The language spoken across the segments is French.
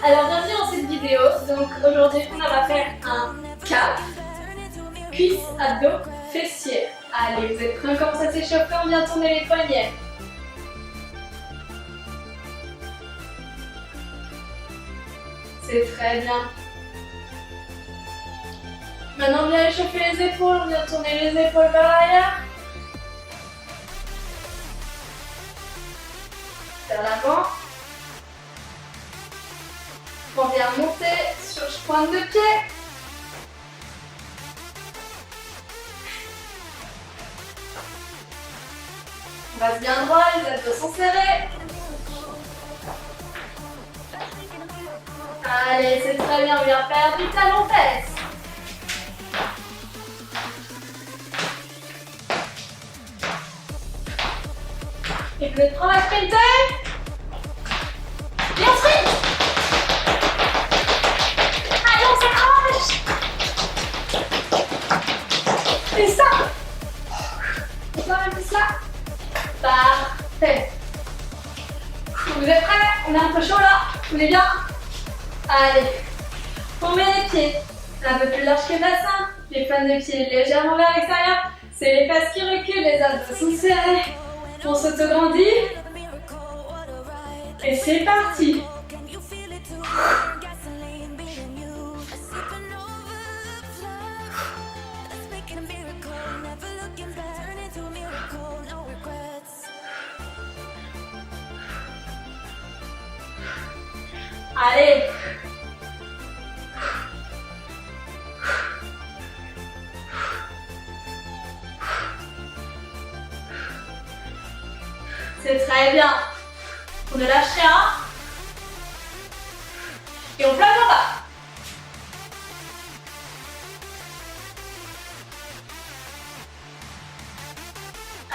Alors bienvenue dans cette vidéo. Donc aujourd'hui on va faire un cap, cuisse, abdos, fessiers. Allez, vous êtes prêts? On commence à s'échauffer, on vient tourner les poignets. C'est très bien. Maintenant on vient échauffer les épaules, on vient tourner les épaules vers l'arrière. Vers l'avant. On vient monter sur pointe de pied. On reste bien droit, les abdos sont serrés. Allez, c'est très bien, on vient faire du talon-fesse. Et vous êtes prêts à sprinter? Et on sprint! Allez, on s'accroche! Et ça! Et ça, un peu ça. Parfait. Vous êtes prêts? On est un peu chaud là. Vous êtes bien? Allez. On met les pieds un peu plus large que le bassin. Les pointes de pied légèrement vers l'extérieur. C'est les fesses qui reculent, les abdos sont serrés. On s'autograndit. Et c'est parti. Allez. C'est très bien. On ne lâche rien. Et on plaque en bas.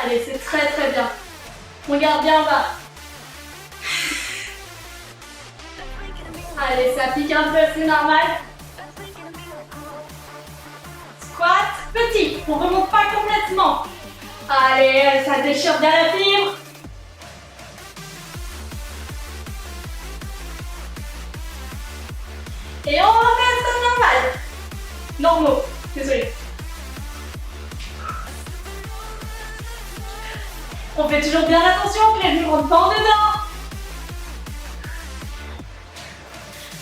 Allez, c'est très très bien. On garde bien en bas. Allez, ça pique un peu, c'est normal. Squat, petit. On ne remonte pas complètement. Allez, ça déchire bien la fibre. Et on refait comme normal. Normaux, désolé. On fait toujours bien attention que les genoux ne rentrent pas en dedans.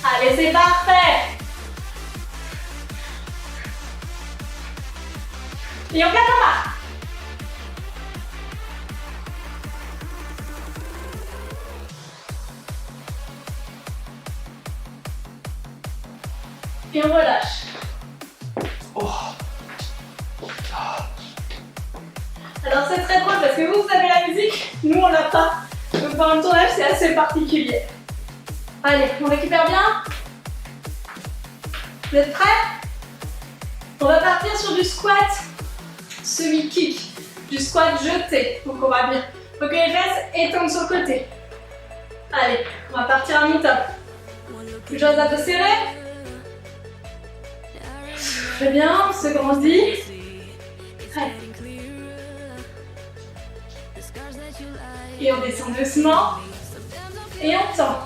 Allez, c'est parfait. Et on plaque en bas. Et on relâche. Oh. Alors c'est très drôle parce que vous avez la musique, nous on l'a pas. Donc pendant le tournage c'est assez particulier. Allez, on récupère bien. Vous êtes prêts? On va partir sur du squat semi-kick, du squat jeté. Donc on va bien. Faut que les fesses étendent sur le côté. Allez, on va partir à mon top. Toujours les abdos serrés. Très bien, on se grandit. Allez. Et on descend doucement. Et on tend.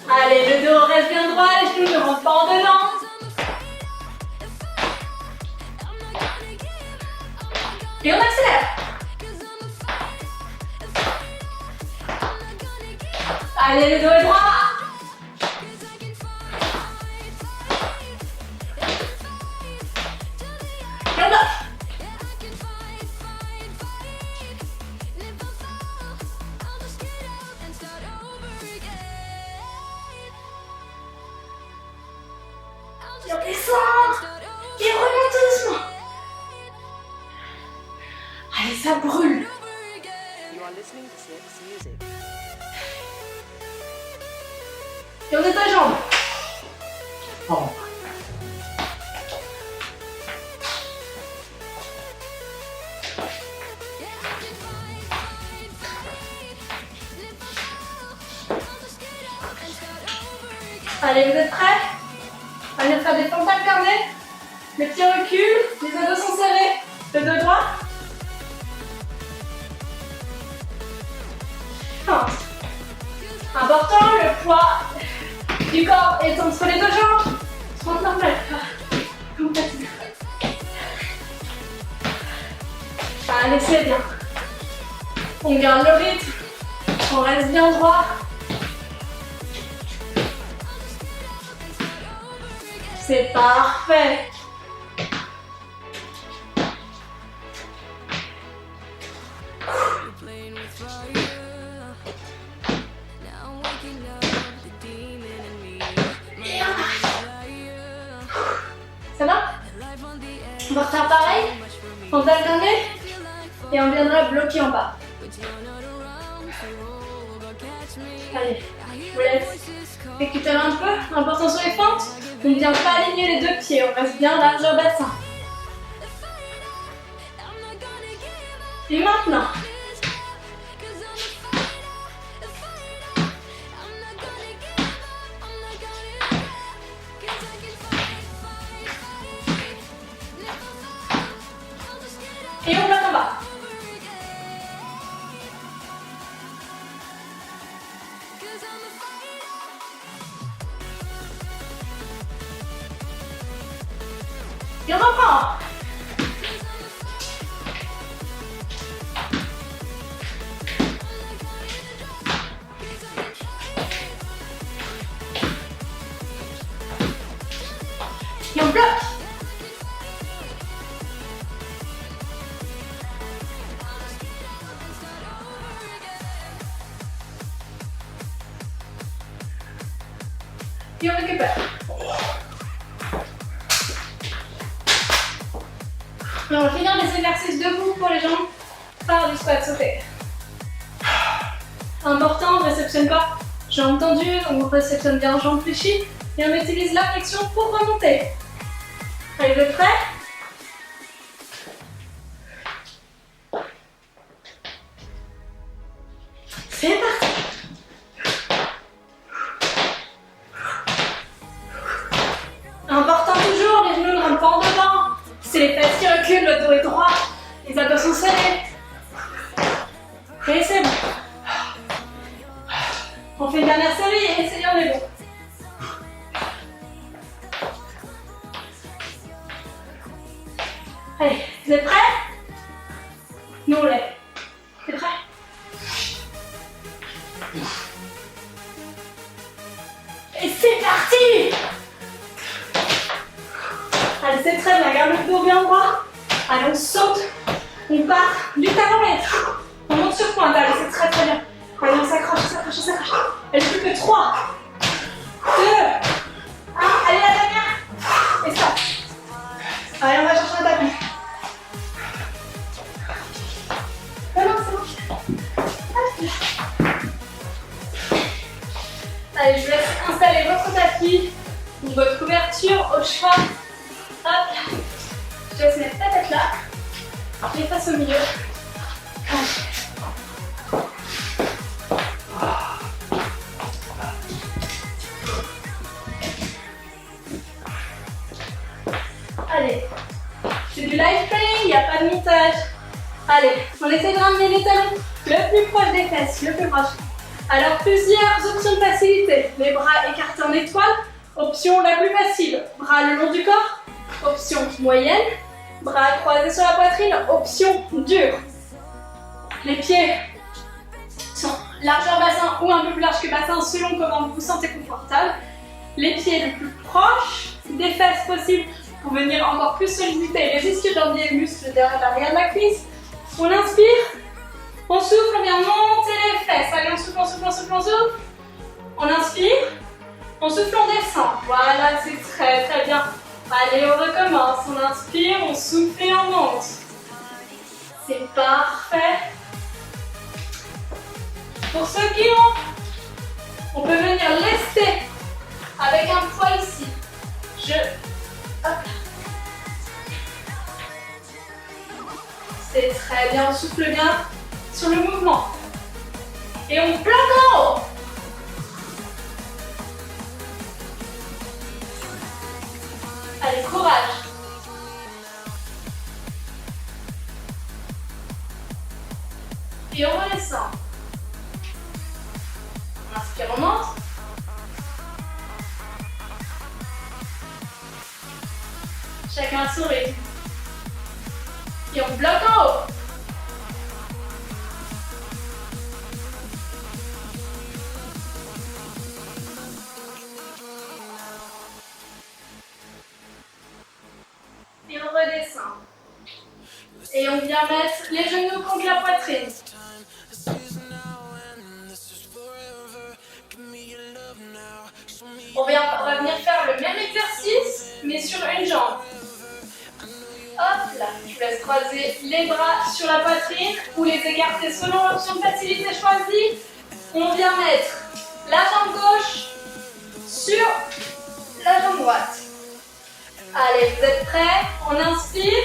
Allez, le dos reste bien droit, les genoux ne rentrent pas en dedans. Et on accélère. Allez, le dos est droit. Et on bloque. Et on descend. Et on remonte doucement. Allez, ça brûle. You are listening to Snips Music. Et on est à jambes. Oh. Allez, vous êtes prêts? Allez faire des fentes alternées. Les pieds reculent, les abdos sont serrés. Le dos droit. Important, le poids du corps est entre les deux jambes. Rentre normal. Complètement. Allez, c'est bien. On garde le rythme. On reste bien droit. C'est parfait. Ça va? On va refaire pareil. On va alterner et on viendra bloquer en bas. Allez, je vous laisse récupérer un peu. Important sur les fentes. On ne vient pas aligner les deux pieds. On reste bien large au bassin. Et maintenant, et on bloque en bas. Et on reprend. Et on bloque. Et on récupère. Et on va finir les exercices debout pour les jambes par du squat sauté. Important, on ne réceptionne pas jambes tendues, on réceptionne bien jambes fléchies et on utilise la flexion pour remonter. Allez, vous êtes prêts? C'est parti! Important toujours, les genoux ne rentrent pas en devant. C'est les fesses qui reculent, le dos est droit, les abdos sont serrés. Et c'est bon. On fait une dernière série et essayons, on est bon. Allez, vous êtes prêts? Nous on l'est. T'es prêt? Et c'est parti! Allez, c'est très bien, garde le dos bien droit. Allez, on saute, on part du talon et on monte sur pointe. Allez, c'est très très bien. Allez, on s'accroche, on s'accroche, on s'accroche. Allez, plus que 3, 2, 1. Allez, la dernière. Et stop. Allez, on va chercher un tapis. Non, non, c'est bon. Allez, je vous laisse installer votre tapis ou votre couverture au choix. Hop. Je laisse mettre ta tête là. Les faces au milieu. Allez. C'est du live playing, il n'y a pas de montage. Allez, on essaie de ramener les talons le plus proche des fesses, le plus proche. Alors, plusieurs options de facilité. Les bras écartés en étoile. Option la plus facile. Bras le long du corps. Option moyenne. Bras croisés sur la poitrine. Option dure. Les pieds sont largeur bassin ou un peu plus large que bassin selon comment vous vous sentez confortable. Les pieds le plus proches des fesses possible pour venir encore plus solliciter les ischio-jambiers et muscles derrière l'arrière de la cuisse. On inspire, on souffle, on vient monter les fesses. Allez, on souffle, on souffle, on souffle, on souffle. On inspire, on souffle, on descend. Voilà, c'est très très bien. Allez, on recommence. On inspire, on souffle et on monte. C'est parfait. Pour ceux qui ont, on peut venir lester avec un poids ici. Hop. C'est très bien, on souffle bien sur le mouvement. Et on bloque en haut. Allez, courage. Et on redescend. On inspire. Et remonte. Chacun son rythme. Et on bloque en haut. Et on redescend. Et on vient mettre les genoux contre la poitrine. On va venir faire le même exercice, mais sur une jambe. Hop là, je vous laisse croiser les bras sur la poitrine ou les écarter selon l'option de facilité choisie. On vient mettre la jambe gauche sur la jambe droite. Allez, vous êtes prêts? On inspire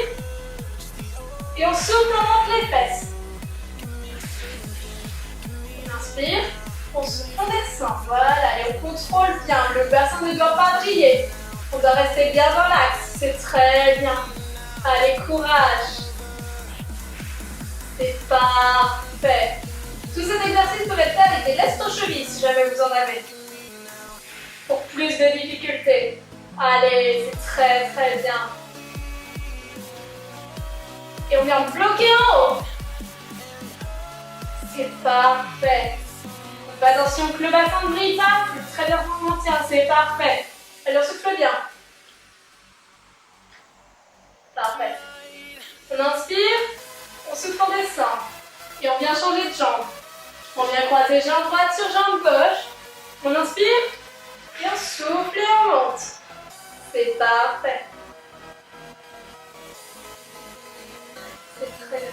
et on souffle, on monte les fesses. On inspire, on souffle, on descend. Voilà, et on contrôle bien. Le bassin ne doit pas briller. On doit rester bien dans l'axe. C'est très bien. Allez, courage. C'est parfait. Tout cet exercice peut être fait avec des lestes aux chevilles si jamais vous en avez. Pour plus de difficultés. Allez, c'est très très bien. Et on vient bloquer en haut. C'est parfait. Donc attention que le bassin ne brille pas. C'est très bien pour mentir. C'est parfait. Allez, on souffle bien. Parfait. On inspire, on souffle, on descend. Et on vient changer de jambe. On vient croiser jambe droite sur jambe gauche. On inspire, et on souffle et on monte. C'est parfait. C'est très bien.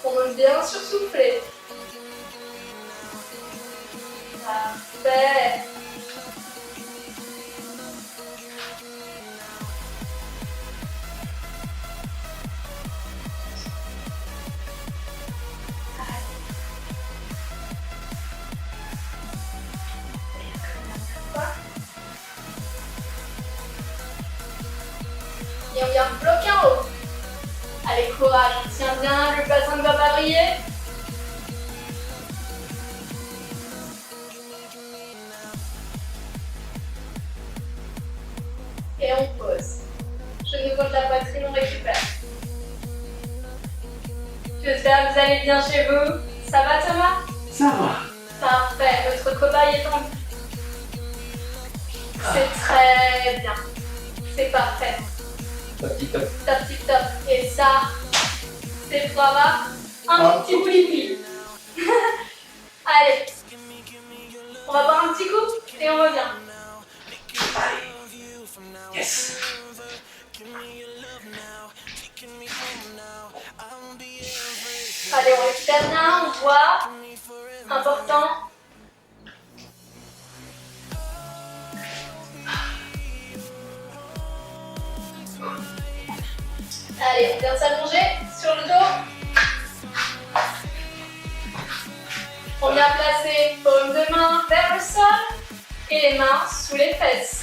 On monte bien sur souffler. Parfait. Et on vient bloquer en haut. Allez, courage, on tient bien, le bassin ne va pas briller. Et on pose. Genoux contre la poitrine, on récupère. J'espère que vous allez bien chez vous. Ça va, Thomas? Ça va. Parfait, notre cobaye est en vie. C'est très bien. C'est parfait. Top, tip, top. Top, tip, top. Et ça, c'est pour avoir un petit bouli-bouli. Allez, on va boire un petit coup et on revient. Yes. Allez, on récupère bien, on voit. Important. Allez, on vient s'allonger sur le dos. On vient placer paume de main vers le sol et les mains sous les fesses.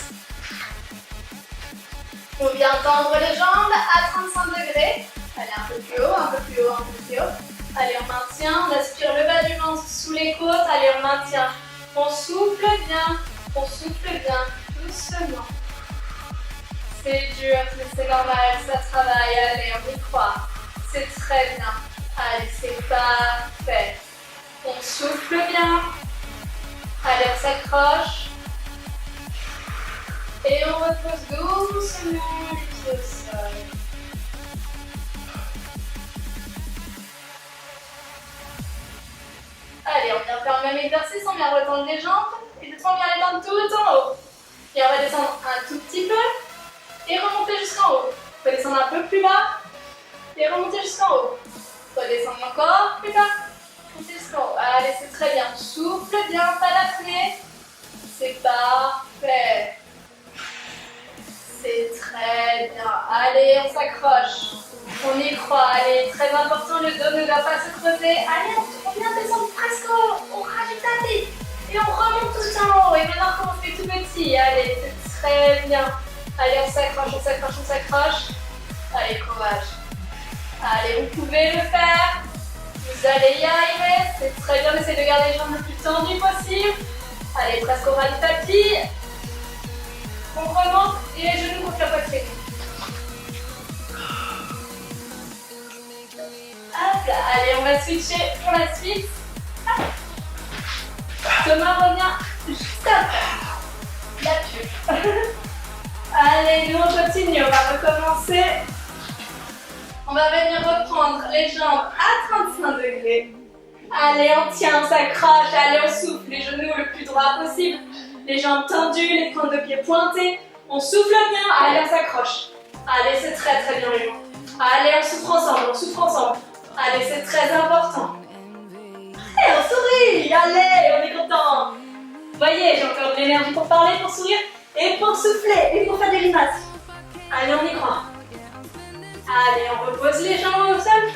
On vient tendre les jambes à 35 degrés. Allez, un peu plus haut, un peu plus haut, un peu plus haut. Allez, on maintient, on aspire le bas du ventre sous les côtes. Allez, on maintient. On souffle bien, doucement. C'est dur, mais c'est normal, ça travaille. Allez, on y croit. C'est très bien. Allez, c'est parfait. On souffle bien. Allez, on s'accroche. Et on repose doucement les pieds au sol. Allez, on vient faire le même exercice, on vient retendre les jambes et cette fois on vient les tendre tout en haut. Et on va descendre un tout petit peu et remonter jusqu'en haut. On va descendre un peu plus bas et remonter jusqu'en haut. On va descendre encore plus bas, remonter jusqu'en haut. Allez, c'est très bien. Souffle bien, pas d'apnée. C'est parfait. C'est très bien. Allez, on s'accroche. On y croit. Allez, très important, le dos ne doit pas se creuser. Allez, on vient descendre presque au ras du tapis. Et on remonte tout en haut. Et maintenant, comme on fait tout petit. Allez, c'est très bien. Allez, on s'accroche, on s'accroche, on s'accroche. Allez, courage. Allez, vous pouvez le faire. Vous allez y arriver. C'est très bien d'essayer de garder les jambes le plus tendues possible. Allez, presque au ras du tapis. On remonte et les genoux contre la poitrine. Hop là. Allez, on va switcher pour la suite. Thomas revient juste après. Là-dessus. Allez, nous on continue, on va recommencer. On va venir reprendre les jambes à 35 degrés. Allez, on tient, on s'accroche, allez, on souffle, les genoux le plus droit possible. Les jambes tendues, les pointes de pied pointées. On souffle bien, allez, on s'accroche. Allez, c'est très très bien les jambes. Allez, on souffle ensemble, on souffle ensemble. Allez, c'est très important. Allez, on sourit, allez, on est content. Vous voyez, j'ai encore de l'énergie pour parler, pour sourire, et pour souffler, et pour faire des grimaces. Allez, on y croit. Allez, on repose les jambes au sol.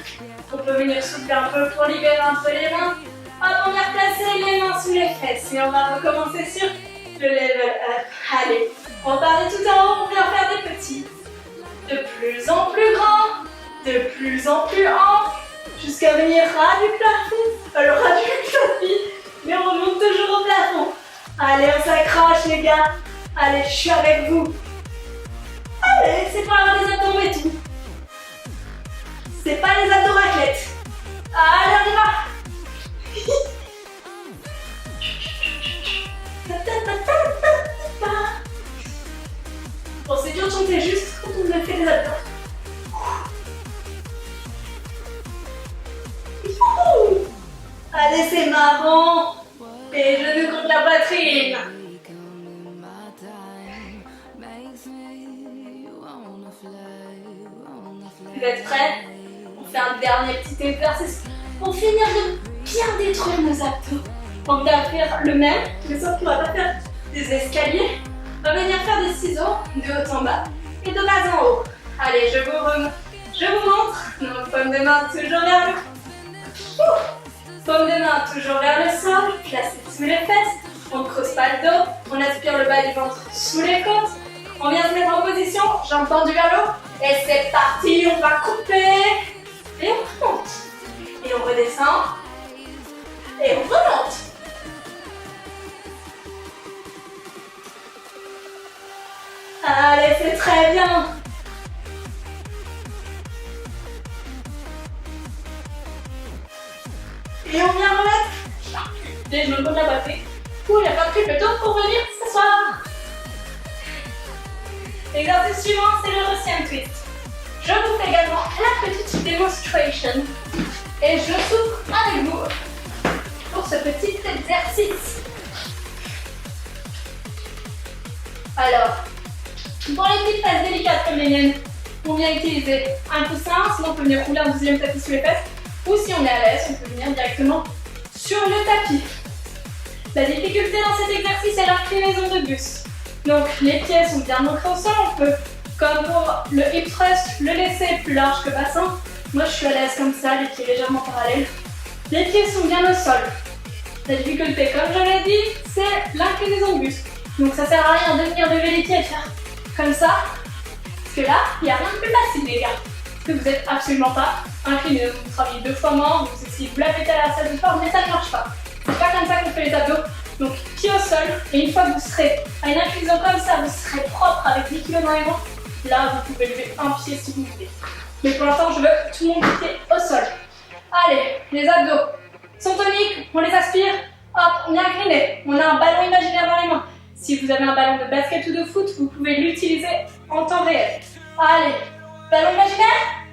On peut venir souffler un peu pour libérer un peu les mains. Hop, on va replacer les mains sous les fesses et on va recommencer sur le level up. Allez, on parlait tout en haut, on vient faire des petits. De plus en plus grands, de plus en plus amples, jusqu'à venir ras du plafond, le ras du tapis, mais on remonte toujours au plafond. Allez, on s'accroche les gars. Allez, je suis avec vous. Allez, c'est pas avoir des abdos et tout. C'est pas les abdos raclettes. Allez, on y va. Bon, c'est dur de chanter juste quand on a fait les abdos. Allez, c'est marrant. Et genoux contre la poitrine. Vous êtes prêts? On fait un dernier petit exercice pour finir de bien détruire nos abdos. On va faire le même, mais sauf qu'on va pas faire des escaliers. On va venir faire des ciseaux de haut en bas et de bas en haut. Allez, je vous montre. Donc, paume de main toujours vers le... Paume de main toujours vers le sol, placée sous les fesses. On ne creuse pas le dos, on aspire le bas du ventre sous les côtes. On vient se mettre en position, jambes tendues vers le haut. Et c'est parti, on va couper. Et on remonte. Et on redescend. Et on remonte. Allez, c'est très bien. Et on vient remettre les genoux contre la poitrine. Ouh, il n'y a pas pris le temps pour venir s'asseoir. L'exercice suivant, c'est le Russian twist. Je vous fais également la petite démonstration. Et je souffle avec vous pour ce petit exercice. Alors, pour les petites phases délicates comme les miennes, on vient utiliser un coussin, sinon on peut venir rouler un deuxième tapis sous les fesses. Ou si on est à l'aise, on peut venir directement sur le tapis. La difficulté dans cet exercice est l'inclinaison de buste. Donc les pieds sont bien ancrés au sol, on peut, comme pour le hip thrust, le laisser plus large que bassin. Moi je suis à l'aise comme ça, les pieds légèrement parallèles. Les pieds sont bien au sol. La difficulté, comme je l'ai dit, c'est l'inclinaison de buste. Donc ça sert à rien de venir lever les pieds et faire comme ça. Parce que là, il n'y a rien de plus facile les gars. Parce que vous n'êtes absolument pas incliné. Vous travaillez 2 fois moins, vous essayez de vous la péter à la salle de sport, mais ça ne marche pas. C'est pas comme ça qu'on fait les abdos. Donc pied au sol, et une fois que vous serez à une inclinaison comme ça, vous serez propre avec 10 kg dans les mains. Là, vous pouvez lever un pied si vous voulez. Mais pour l'instant, je veux tout le monde pied au sol. Allez, les abdos sont toniques, on les aspire. Hop, on est incliné. On a un ballon imaginaire dans les mains. Si vous avez un ballon de basket ou de foot, vous pouvez l'utiliser en temps réel. Allez, ballon imaginaire.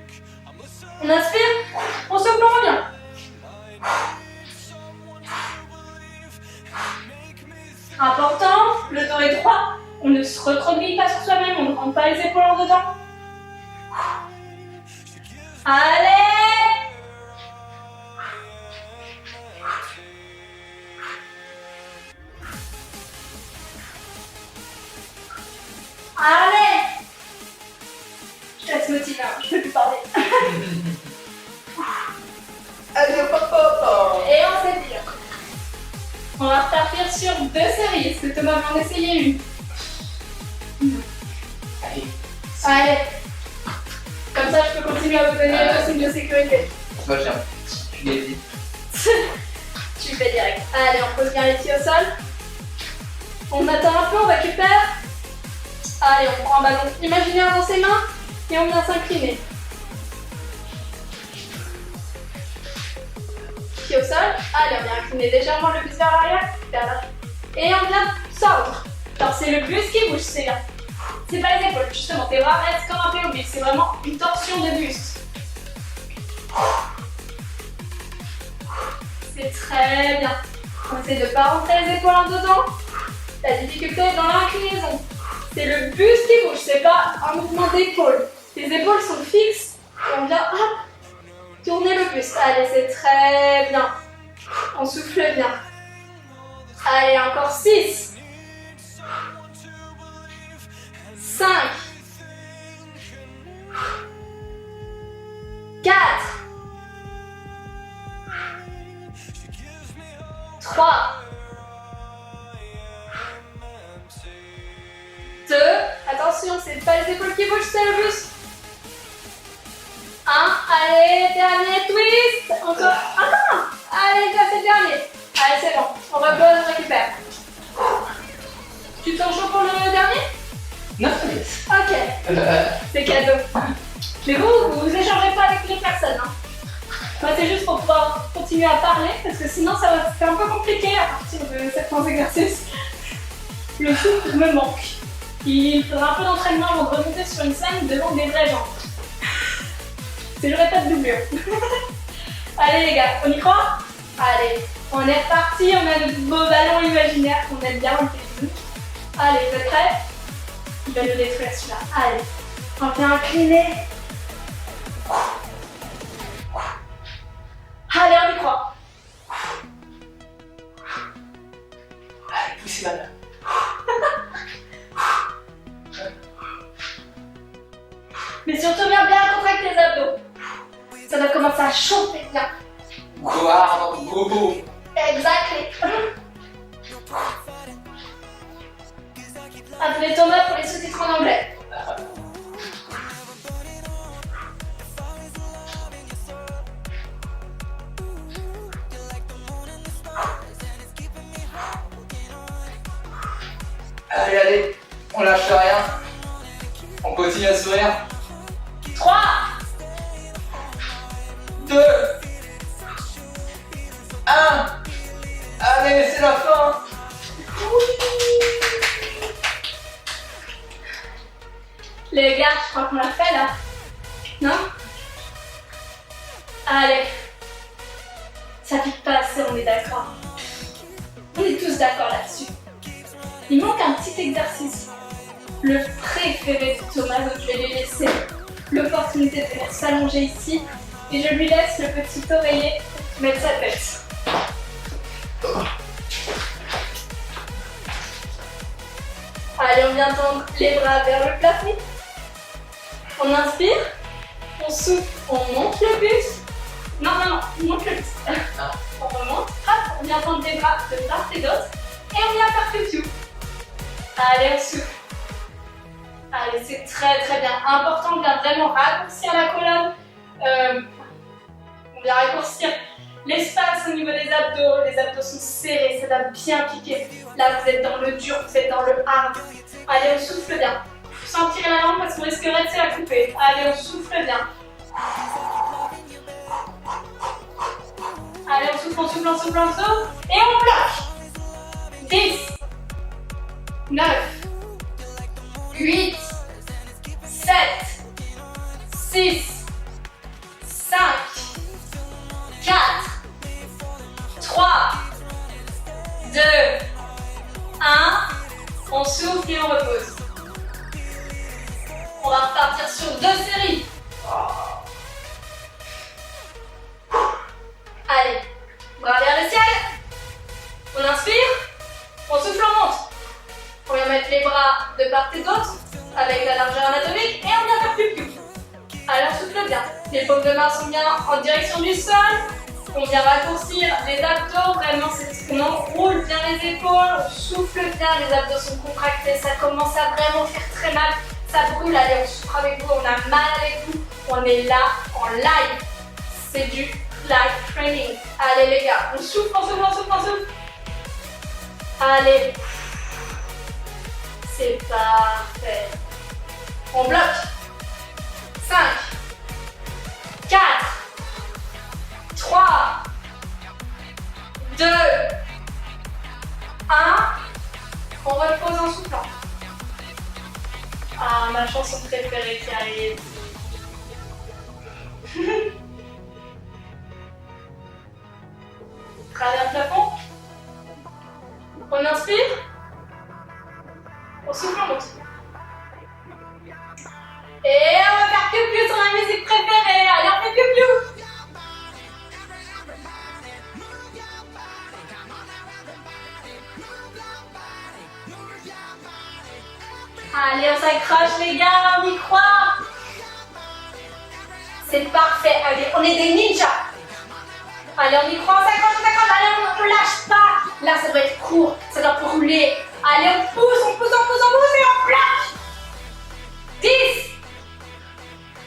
On inspire, on souffle, on revient. Important, le dos est droit, on ne se recroqueville pas sur soi-même, on ne rentre pas les épaules en dedans. Allez! Allez! Je te laisse motiver, hein, je peux plus parler. Allez, papa. Et on s'étire. On va repartir sur 2 séries. Est-ce que Thomas va en essayer une? Allez. Allez. Comme ça, je peux continuer à vous donner le signe de sécurité. Moi, j'ai un petit filet. Tu le fais direct. Allez, on pose bien les pieds au sol. On attend un peu, on récupère. Allez, on prend un ballon imaginaire dans ses mains et on vient s'incliner. Pied au sol. Allez, on vient incliner légèrement le buste vers l'arrière. Et on vient tordre. Alors c'est le buste qui bouge, c'est pas les épaules, justement. Tes bras restent comme un peu au buste. C'est vraiment une torsion de buste. C'est très bien. On essaie de ne pas rentrer les épaules en dedans. La difficulté est dans l'inclinaison. C'est le buste qui bouge, c'est pas un mouvement d'épaule. Les épaules sont fixes et on vient hop, tourner le buste. Allez, c'est très bien. On souffle bien. Allez, encore 6. 5. 4. 3. 2. Attention, c'est pas les épaules qui bougent, c'est le buste. 1. Allez, dernier twist. Encore. Allez, ça c'est le dernier. Allez, c'est bon. On repose, on récupère. Tu te sens chaud pour le dernier? Non, yes. Ok. C'est cadeau. Mais vous échangez pas avec les personnes. Hein. Moi, c'est juste pour pouvoir continuer à parler, parce que sinon, ça va être un peu compliqué à partir de certains exercices. Le souffle me manque. Il faudra un peu d'entraînement avant de remonter sur une scène devant des vrais gens. C'est le répète doublure. Allez les gars, on y croit? Allez, on est reparti, on a de beaux ballons imaginaires qu'on aime bien, on fait. Allez, vous êtes prêts? Il va nous détruire celui-là. Allez, on vient incliner. Allez, on y croit. Allez, poussez mal. Mais surtout bien contracter les abdos. Ça doit commencer à chauffer bien. Wow, Exactly. Appelez Thomas pour les sous-titres en anglais. Allez, allez, on lâche rien. On continue à sourire. 3. 2. 1. Allez, c'est la fin. Les gars, je crois qu'on l'a fait là. Non? Allez. Ça pique pas assez, on est d'accord. On est tous d'accord là-dessus. Il manque un petit exercice. Le préféré de Thomas, donc je vais lui laisser l'opportunité de venir s'allonger ici. Et je lui laisse le petit oreiller mettre sa tête. Allez, on vient tendre les bras vers le plafond. On inspire, on souffle, on monte le buste. Non, on monte le buste. On remonte, hop, on vient tendre les bras de part et d'autre. Et on vient faire tout. Allez, on souffle. Allez, c'est très très bien. Important, on vient vraiment raccourcir la colonne. On vient raccourcir l'espace au niveau des abdos. Les abdos sont serrés, ça doit bien piquer. Là, vous êtes dans le dur, vous êtes dans le hard. Allez, on souffle bien. Sans tirer la langue parce qu'on risquerait de se la couper. Allez, on souffle bien. Allez, on souffle, on souffle, on souffle, on souffle. Et on bloque. 10, 9, 8, 7, 6, 5, 4, 3, 2, 1. On souffle et on repose. On va repartir sur 2 séries. Allez, bras vers le ciel. On inspire, on souffle, on monte. On vient mettre les bras de part et d'autre avec la largeur anatomique et on vient faire piou-piou. Allez, on souffle bien. Les paumes de main sont bien en direction du sol. On vient raccourcir les abdos, vraiment, on roule bien les épaules, on souffle bien, les abdos sont contractés, ça commence à vraiment faire très mal. Ça brûle, allez, on souffre avec vous, on a mal avec vous, on est là en live. C'est du live training. Allez les gars, on souffle, on souffle, on souffle, on souffle. Allez. C'est parfait. On bloque. 5, 4, 3, 2, 1. On repose en soufflant. Ah, ma chanson préférée qui arrive. Travers le plafond. On inspire. On souffle en monte. Et on va faire piou-piou sur ma musique préférée. Allez, on fait piou-piou. Allez, on s'accroche les gars, on y croit. C'est parfait. Allez, on est des ninjas. Allez, on y croit, on s'accroche. Allez, on ne lâche pas. Là, ça doit être court, ça doit rouler. Allez, on pousse et on plaque. 10,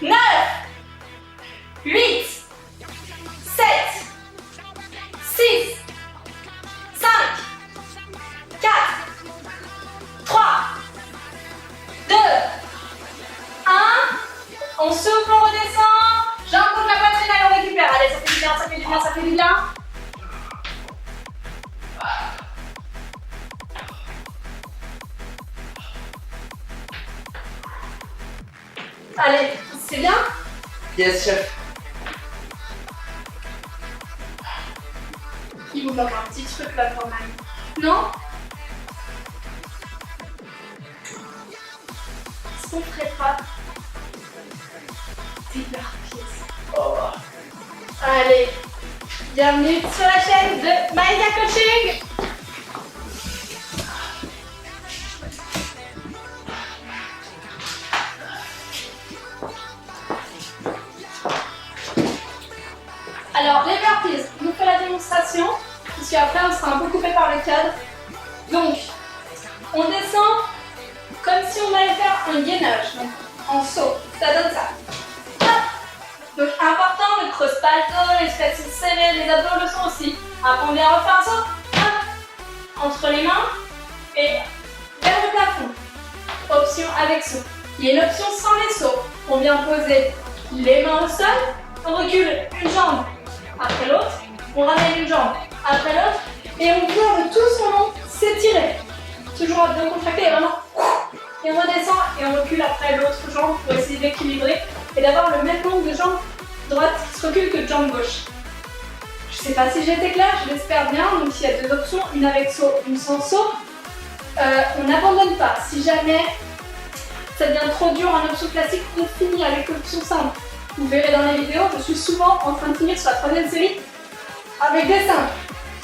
9, 8, 7, 6, 5, 4, 3, 2, 1. On souffle, on redescend. Jambes contre la poitrine, allez, on récupère. Allez, ça fait du bien, ça fait du bien, ça fait du bien. Allez, c'est bien? Yes, chef. Il vous manque un petit truc là quand même. Non? Est-ce qu'on ferait pas des barres-pièces? Oh. Allez, bienvenue sur la chaîne de Maïga Coaching. Alors, les burpees, je vous fais la démonstration, parce qu'après on sera un peu coupé par le cadre. Donc, on descend comme si on allait faire un gainage, donc en saut, ça donne ça. Hop. Donc, important, ne creuse pas le dos, les fesses sont serrées, les abdos le sont aussi. Après, on vient refaire un saut, hop, entre les mains et vers le plafond. Option avec saut. Il y a une option sans les sauts. On vient poser les mains au sol, on recule une jambe après l'autre, on ramène une jambe après l'autre et on vient de tout son long s'étirer. Toujours abdos contractés, vraiment. Et on redescend et on recule après l'autre jambe pour essayer d'équilibrer et d'avoir le même nombre de jambes droite qui se recule que de jambes gauche. Je sais pas si j'ai été claire, je l'espère bien. Donc il y a deux options, une avec saut, une sans saut. On n'abandonne pas. Si jamais ça devient trop dur en option classique, on finit avec l'option simple. Vous verrez dans les vidéos, je suis souvent en train de finir sur la troisième série avec des simples.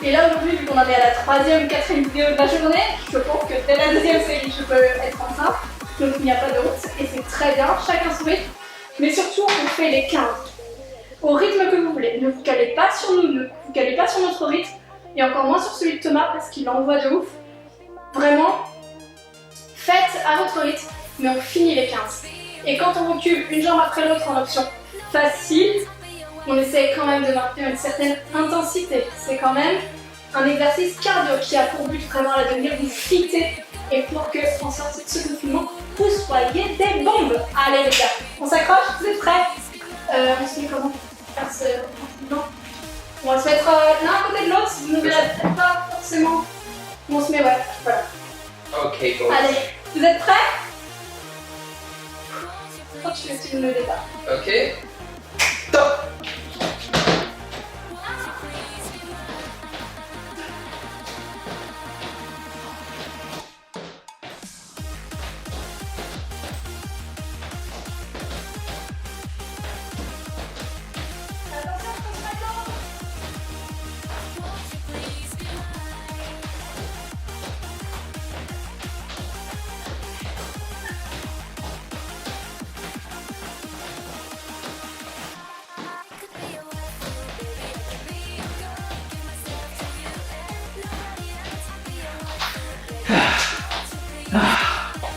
Et là aujourd'hui, vu qu'on en est à la troisième ou quatrième vidéo de la journée, je pense que dès la deuxième série, je peux être en simple. Donc il n'y a pas de honte et c'est très bien, chacun son rythme. Mais surtout, on fait les 15. Au rythme que vous voulez. Ne vous calez pas sur nous, ne vous calez pas sur notre rythme. Et encore moins sur celui de Thomas parce qu'il envoie de ouf. Vraiment, faites à votre rythme, mais on finit les 15. Et quand on recule une jambe après l'autre en option facile, on essaie quand même de maintenir une certaine intensité. C'est quand même un exercice cardio qui a pour but vraiment de venir vous fitter et pour que, en sortie de ce confinement, vous soyez des bombes. Allez les gars, on s'accroche, vous êtes prêts? On se met comment? Faire ce confinement. On va se mettre l'un à côté de l'autre, vous ne verrez peut-être pas forcément. On se met, ouais, voilà. Ok, bon. Allez, vous êtes prêts? Continuez si vous ne le départ. Ok. Top.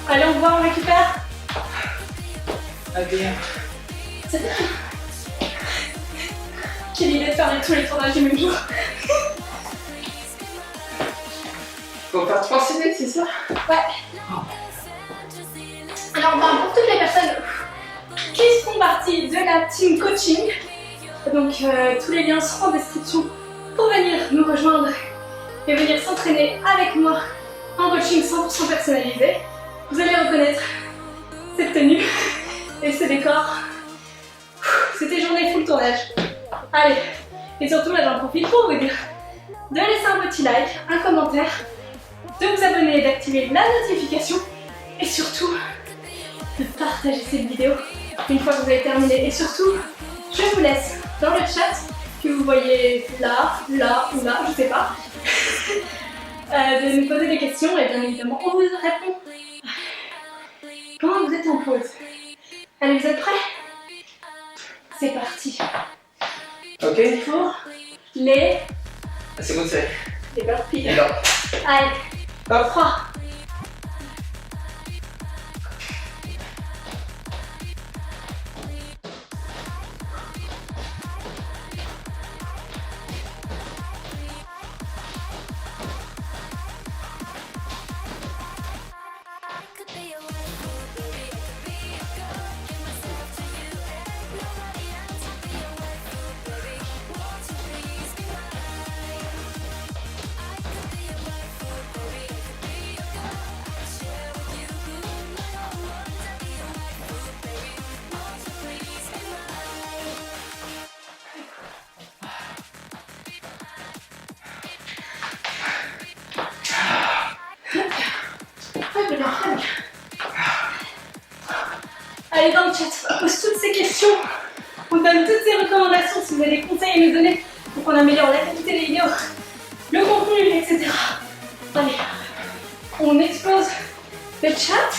Allez, on voit, on récupère. Ok. C'est bien. Quelle idée de faire tous les tournages du même jour. Faut faire 3 séries, c'est ça? Ouais. Alors, pour toutes les personnes qui font partie de la team coaching, donc tous les liens seront en description pour venir nous rejoindre et venir s'entraîner avec moi en coaching 100% personnalisé. Vous allez reconnaître cette tenue et ce décor. C'était journée full tournage. Allez, et surtout là j'en profite pour vous dire de laisser un petit like, un commentaire, de vous abonner et d'activer la notification et surtout de partager cette vidéo une fois que vous avez terminé. Et surtout, je vous laisse dans le chat que vous voyez là ou là, je sais pas, de nous poser des questions et bien évidemment on vous répond quand vous êtes en pause. Allez, vous êtes prêts? C'est parti. Ok. Pour les C'est bon, c'est. burpees. Alors, Allez, hop. 3. Très bien. Allez, dans le chat, on pose toutes ces questions, on donne toutes ces recommandations si vous avez des conseils à nous donner pour qu'on améliore la qualité des vidéos, le contenu, etc. Allez, on explose le chat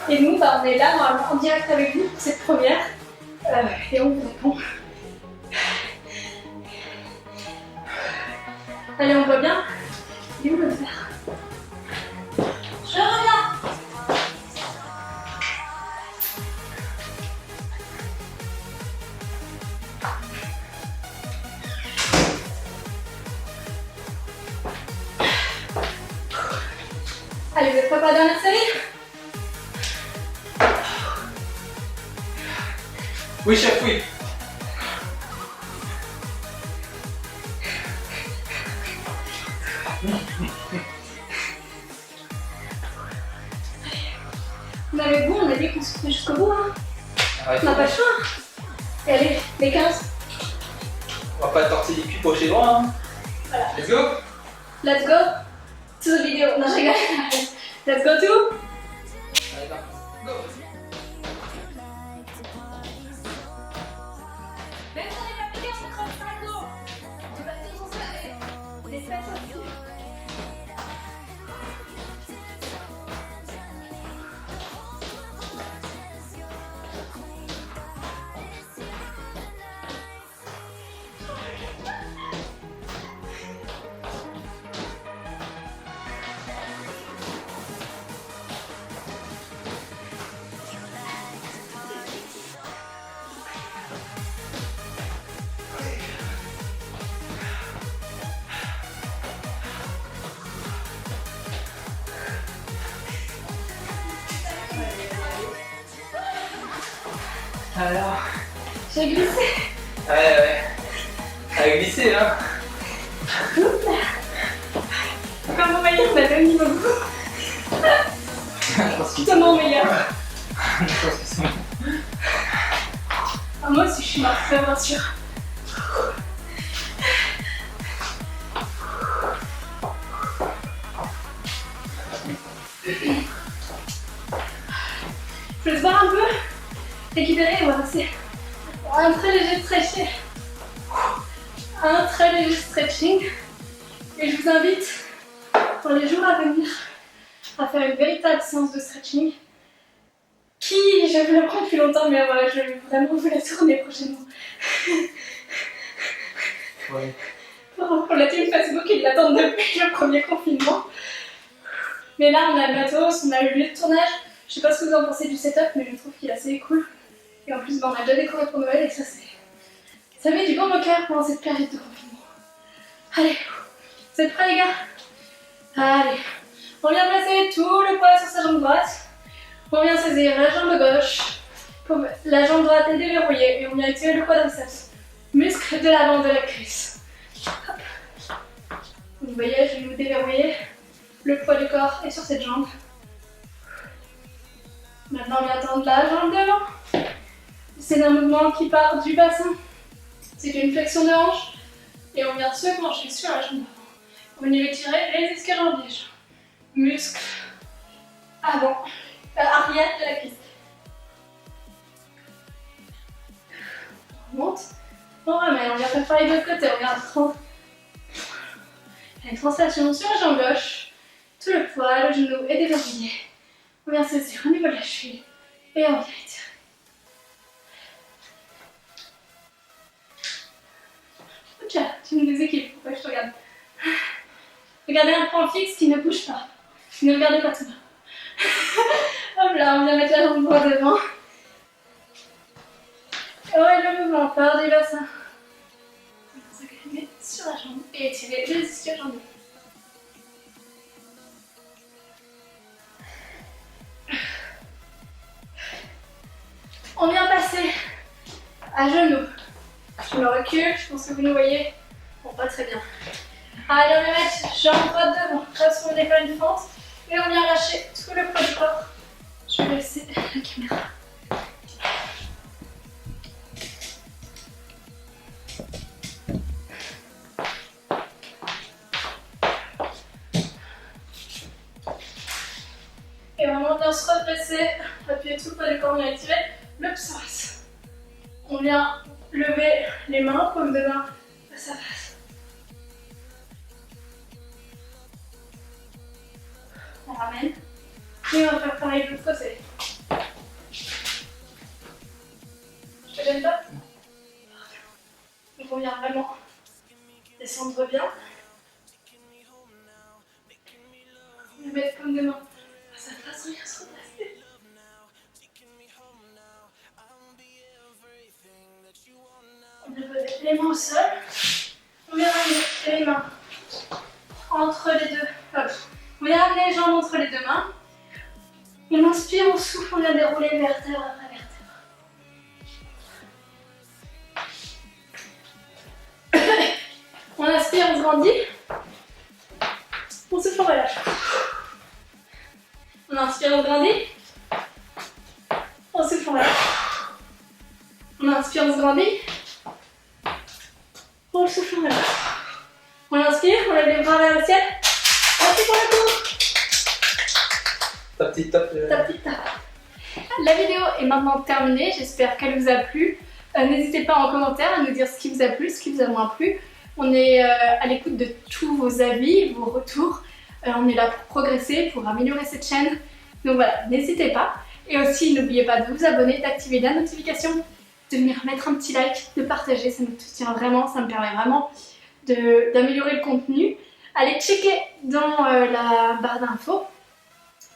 et nous, on est là normalement en direct avec vous pour cette première et on vous répond. Allez, on voit bien. Et où le faire? Je reviens. Allez, vous êtes prêts pour la dernière série? Oui, chef, oui. On est avec vous, on a dit qu'on se fait jusqu'au bout. Hein. Ouais, On n'a pas le choix. Et allez, les 15. on va pas tortiller les culs pour chez moi. Hein. Voilà. Let's go. Let's go to the video. Non, je rigole. Let's go to. Allez, go. Même si on n'est pas piqué, on se crame 5 ans. On va tous en faire des fesses aussi. Alors. J'ai glissé. Ouais. Elle a glissé, hein. Comme vous voyez, on a le même niveau. Totalement meilleur. Ah, moi aussi, je suis morte, bien sûr. Je vais te voir un peu, récupérer et voir c'est un très léger stretching. Un très léger stretching. Et je vous invite dans les jours à venir à faire une véritable séance de stretching qui, je vais le prendre depuis longtemps, mais voilà, je vais vraiment vous la tourner prochainement. Ouais. Pour la team Facebook, ils l'attendent depuis le premier confinement. Mais là, on a le matos, on a le lieu de tournage. Je sais pas ce que vous en pensez du setup, mais je trouve qu'il est assez cool. Et en plus, on a déjà décoré pour Noël et ça, ça met du bon au cœur pendant cette période de confinement. Allez, vous êtes prêts les gars? Allez, on vient placer tout le poids sur sa jambe droite. On vient saisir la jambe gauche. La jambe droite est déverrouillée et on vient étirer le quadriceps. Muscle de l'avant de la cuisse. Hop. Vous voyez, je vais vous déverrouiller. Le poids du corps est sur cette jambe. Maintenant, on vient tendre la jambe devant. C'est un mouvement qui part du bassin. C'est une flexion de hanche. Et on vient se pencher sur la jambe d'avant. On vient étirer les ischio-jambiers. Muscles avant, arrière de la cuisse. On monte, on ramène, on vient faire pareil de l'autre côté, on vient une translation sur la jambe gauche, tout le poids, le genou est déverrouillé. On vient saisir au niveau de la cheville et on vient étirer. Tiens, tu me déséquilibres, pourquoi je te regarde? Regardez un point fixe qui ne bouge pas. Ne regardez pas tout bas. Hop là, on vient mettre la jambe droite devant. Ouais, le mouvement part du bassin. On vient s'incliner sur la jambe et étirer les ischio-jambiers. On vient passer à genoux. Je me recule, je pense que vous nous voyez. Bon, pas très bien. Allez, on va mettre jambe droite devant. Comme si on voulait faire une fente. Et on vient lâcher tout le poids du corps. Je vais laisser la caméra. Et vraiment bien se redresser. Appuyer tout le poids du corps, on vient étirer le psoas. On vient lever les mains, paume de main face à face. On ramène. Et on va faire pareil de l'autre côté. Je te gêne pas? Donc on vient vraiment descendre bien. On va mettre paume de main face à face, on vient se redresser. On vient poser les mains au sol. On vient ramener les mains entre les deux. Hop. On vient ramener les jambes entre les deux mains. On inspire, on souffle, on vient dérouler vertèbre après vertèbre. On inspire, on se grandit. On souffle, on relâche. On inspire, on se grandit. On souffle, on relâche. On inspire, on se grandit. On souffle, on relâche. On inspire, on lève les bras vers le ciel. Merci pour le coup. Ta petite tape. Ta petite tape. La vidéo est maintenant terminée, j'espère qu'elle vous a plu. N'hésitez pas en commentaire à nous dire ce qui vous a plu, ce qui vous a moins plu. On est à l'écoute de tous vos avis, vos retours. On est là pour progresser, pour améliorer cette chaîne. Donc voilà, n'hésitez pas. Et aussi, n'oubliez pas de vous abonner, d'activer la notification, de venir mettre un petit like, de partager, ça me soutient vraiment, ça me permet vraiment d'améliorer le contenu. Allez checker dans la barre d'infos,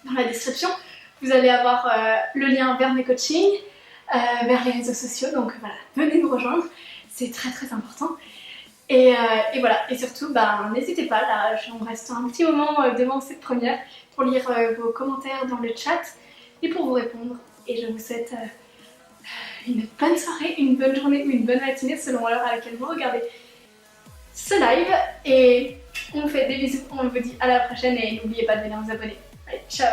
dans la description, vous allez avoir le lien vers mes coachings, vers les réseaux sociaux, donc voilà, venez nous rejoindre, c'est très très important. Et voilà, et surtout, n'hésitez pas, là, on reste un petit moment devant cette première pour lire vos commentaires dans le chat et pour vous répondre. Et je vous souhaite une bonne soirée, une bonne journée ou une bonne matinée selon l'heure à laquelle vous regardez ce live. Et on vous fait des bisous, on vous dit à la prochaine et n'oubliez pas de venir vous abonner. Allez, ciao!